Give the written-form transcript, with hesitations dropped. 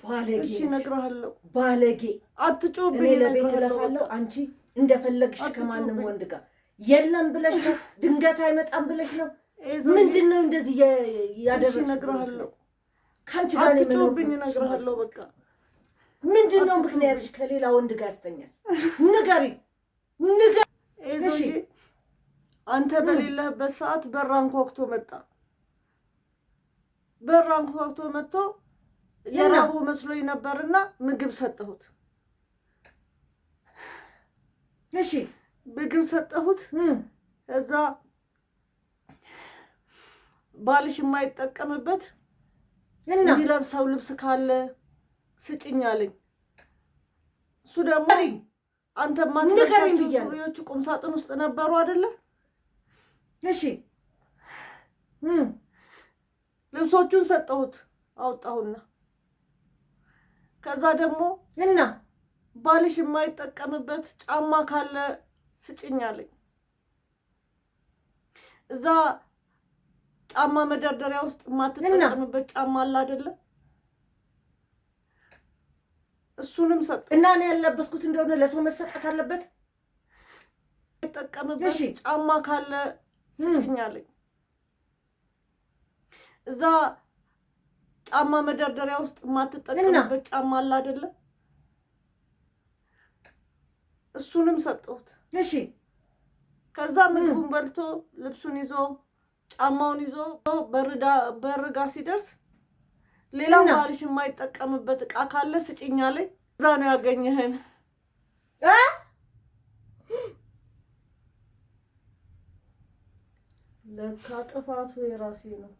ባለጌ እሺ እነግርሃለሁ። ባለጌ አትጩብኝ። እኔ ለቤት እለፋለሁ። አንቺ እንደፈለግሽ ከማንም ወንድ ጋር የለም ብለሽ ነው። ድንገት አይመጣም ብለሽ ነው። ምንድነው እንደዚህ ያደረግሽ? እነግርሃለሁ። ካንቺ ጋር ነው አትጩብኝ። እነግርሃለሁ። በቃ ምንድነው ምክንያትሽ? ከሌላ ወንድ ጋር ያስተኛል? ንገሪ። እሺ አንተ በሌለህበት ሰዓት በራን ኮክቶ መጣ። በራን ኮክቶ መጥቶ የራቡ መስሎኝ ነበርና ምግብ ሰጠሁት። እሺ ምግብ ሰጠሁት። እዛ ባልሽ የማይጠቀምበት የሚለብሰው ልብስ ካለ ስጭኝ አለኝ። እሱ ደግሞ አንተ ማትለብሳቸው ሱሪዎቹ ቁም ሳጥን ውስጥ ነበሩ አይደለ? እሺ ልብሶቹን ሰጠሁት አውጣሁና፣ ከዛ ደግሞ ባልሽ የማይጠቀምበት ጫማ ካለ ስጭኝ አለኝ። እዛ ጫማ መደርደሪያ ውስጥ የማትጠቀምበት ጫማ አለ አይደለ? እሱንም ሰጠሁት እና እኔ ያለበስኩት እንደሆነ ለሰው መሰጠት አለበት። የማይጠቀምበት ጫማ ካለ ስጭኝ አለኝ። እዛ ጫማ መደርደሪያ ውስጥ የማትጠቀምበት ጫማ አለ አይደለ? እሱንም ሰጠሁት። እሺ ከዛ ምግቡን በልቶ ልብሱን ይዞ ጫማውን ይዞ በርጋ ሲደርስ ሌላው ባልሽ የማይጠቀምበት ዕቃ ካለ ስጭኝ አለኝ። እዛ ነው ያገኘህን። ለካ ጥፋቱ የራሴ ነው።